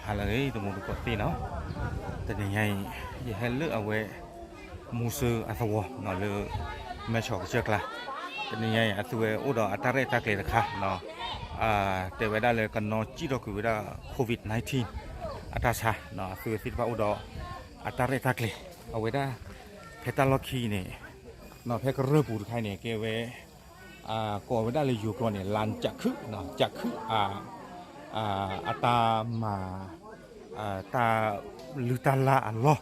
หาเลยตัวมุกตีเนาะแต่ยังไงอย่าให้เลือกเอาไว้มูซืออัศวเนาะเลือกไม่ชอบเชือกละแต่ยังไงอัศวอุดรอัตราเรตักเลยนะคะเนาะแต่เวลาเลยกันเนาะจีเราคือเวลาโควิด-19อัตราชาเนาะคือสิทธิ์ว่าอุดรอัตราเรตักเลยเอาไว้ได้เพตาล็อกคีเนี่ยเนาะเพก็เริ่มปูดใครเนี่ยเกเวก่อไว้ได้เลยอยู่ก่อนเนี่ยลานจักคือเนาะจักคืออัตามาตาลือตาละอันล้อ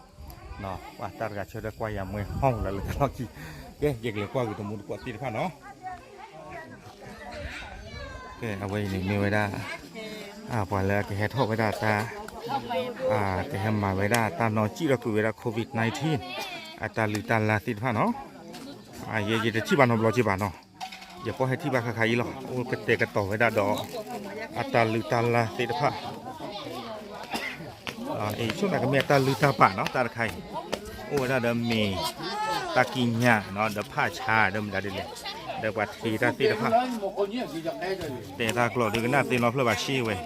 เนาะว่าตากระเชื่อได้กว่าอย่างเมื่อห้องแล้วลือตาล็อกกี้เกยังเหลือกว่าอยู่ตรงมุดกว่าตีข้าเนาะเกเอาไว้หนึ่งไว้ได้พอแล้วแกให้ทอดไว้ได้ตาแกให้มาไว้ได้ตามนอจีเราคือเวลาโควิด-19อัตาลือตาละตีข้าเนาะเย่ๆที่บ้านเราที่บ้านเนาะอย่าพอให้ที่บ้านใครๆหรอกโอ้กระเตะกระต่อไว้ได้ดอกอัตาลือตาละตีข้าช่วงไหนก็มีตาลือตาป่าเนาะตาใครโอ้ถ้าเดิมมีตากินเนี่ยเนาะเดิมผ้าชาเดิมได้เลยเดิมวัดทีตาตีผ้าแต่ตากลอดดูกันหน้าตีนเราเพื่อบัชชีเว้ย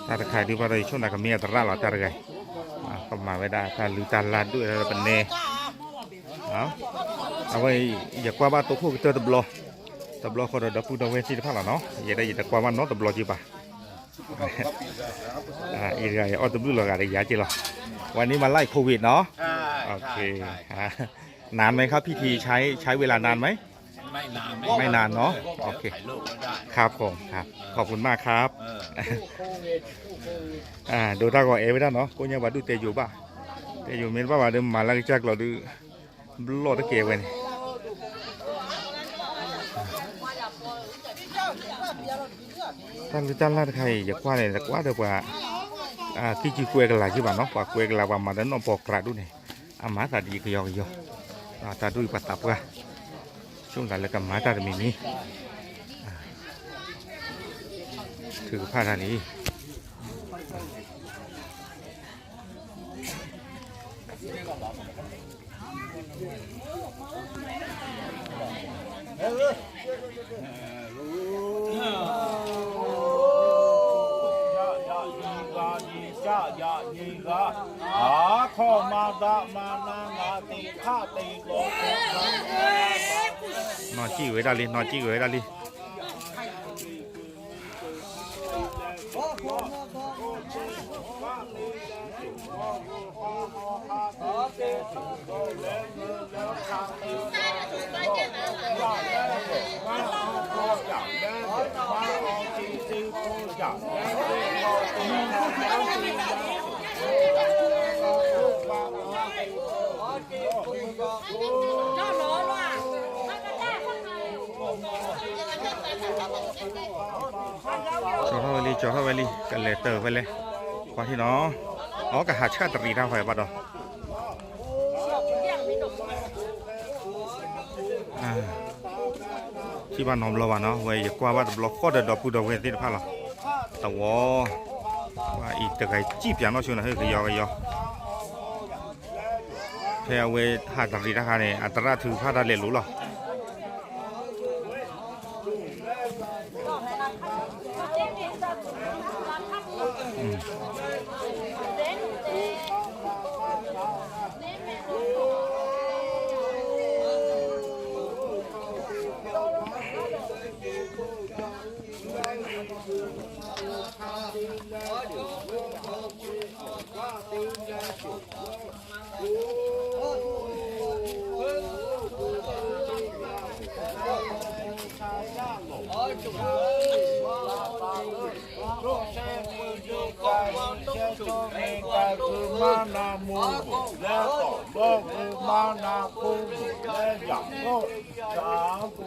ตาใครดูว่าอะไรช่วงไหนก็มีตาละหรอตาใครก็มาไว้ได้ตาลือตาลาด้วยอะไรเป็นเน่เอาไว้อยากว่าบ้านตัวคู่ก็เจอตบล้อคนเราพูดเอาไว้ที่ผ้าเนาะอย่าได้อยากว่าบ้านเนาะตบล้อจีบะอีกอย่างออตบุลอะไรยาจีหรอวันนี้มาไล่โควิดเนาะโอเคนานไหมครับพิธีใช้เวลานานไหมไม่นานเนาะโอเคครับผมครับขอบคุณมากครับดูตาก่อนไม่ได้เนาะก็ยังว่าดูเตยอยู่ป่ะเตยอยู่เมนป่ะว่าเดิมมาแล้วจักเราดูโลดตะเกียบเว้ยท่านรู้จักลาดใครอยากว่าเนี่ยอยากว่าเดี๋ยวว่าที่จีคุยกันหลายที่บ้านเนาะว่าคุยกันหลายวันมาแล้วน้องปอกกระดุเนี่ยมาตาดีก็ยอกตาดูปัตตาปะช่วงนั้นเลยกับมาตาจะมีนี่ถือผ้าทานี้ข้อมาดามานามาตีข้าตีโลกนอนจี้ไว้ได้เลยนอนจี้ไว้ได้เลยจอเข้าไปเลยกันเลยเติร์ไปเลยกว่าที่น้องกับหาชาติตรีดาวไฟบัดดที่บ้านน้องเราวะเนาะไว้กว่าว่าบล็อกข้อเดือดปูดอกเวทีผ้าหรอแต่ว่าอีกแต่ไก่จีบอย่างน้อยชวนนะเฮ้ยก็ยอแค่เวทหาตรีราคาเนี่ยอัตราถือผ้าดาเลียรู้หรอมานามูและต่อคือมานาคูและอย่างโลสาธุ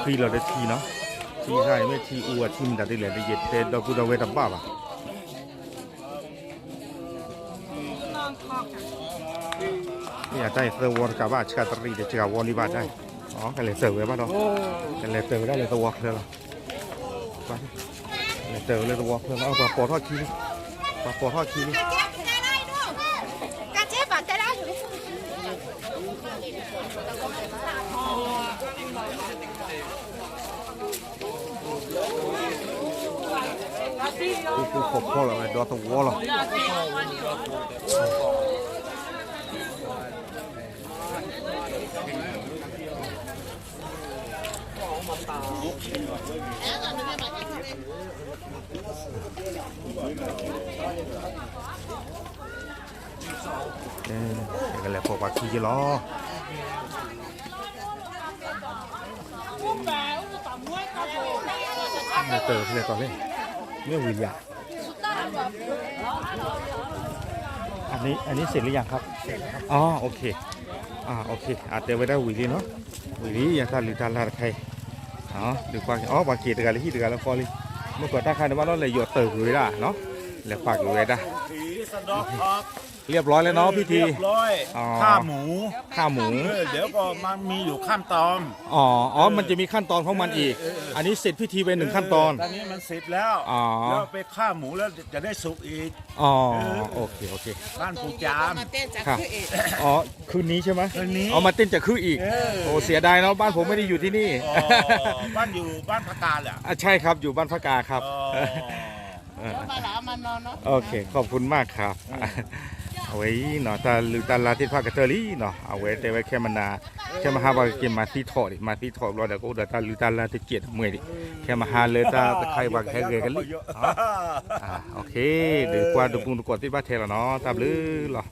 คือเราได้ทีเนาะทีใช่ไม่ทีอัวทีมแต่ได้เหลือได้เย็ดแต่เราพูดเอาไว้ทำบ้าป่ะนี่อยากได้เซอร์วอร์กับว่าชาตรีเดี๋ยวจะกับวอลลีบาได้กันเลยเสิร์ฟไว้ป่ะเนาะกันเลยเสิร์ฟได้เลยตัววอล์กเลยหรอไปเลยเสิร์ฟเลยตัววอล์กเลยเอาปลาปอทอดคีนี่ปลาปอทอดคีนี่ กูขบพ่อเลยดอตัววอลนี่กันแหละพวกปากขี้จะล้อเติร์เลยก่อนเลยเนี่ยวิญญาอันนี้เสร็จหรือยังครับเสร็จครับอ๋อโอเคโอเคเดี๋ยวไว้ได้วิลีเนาะวิลีอย่างท่านหรือท่านลาใครดูความบางเกียรติกันเลยที่เดือดแล้วพอเลยเมื่อก่อนถ้าใครในบ้านเราเลยหยดเติร์เลยละเนาะแล้วฝากอยู่ไว้ได้เรียบร้อยแล้วเนาะพี่ทีเรียบร้อยข้าหมู เดี๋ยวก็มันมีอยู่ขั้นตอนมันจะมีขั้นตอนของมันอีกอันนี้เสร็จพิธีไป1ขั้นตอนตอนนี้มันเสร็จแล้วแล้วไปข้าหมูแล้วจะได้สุกอีกโอเคบ้านปู่จามครับคืนนี้ใช่ไหมคืนนี้มาเต้นจากคืนอีกโอ้เสียดายเนาะบ้านผมไม่ได้อยู่ที่นี่บ้านอยู่บ้านพระกาแหละใช่ครับอยู่บ้านพระกาครับโอเคขอบคุณมากครับเอาไว้เนาะตาลาที่ภาคเตอรี่เนาะเอาไว้แต่ไว้แค่มาหาว่าเกมมาที่ถอดรอเดี๋ยวก็ตาลือตาลาที่เกียรติเมื่อยดิแค่มาหาเลยตาใครว่าแค่เกกันลิโอเคเดี๋ยวกว่าดูปุ่งดูกดที่บ้านเทละเนาะตาลือหรอ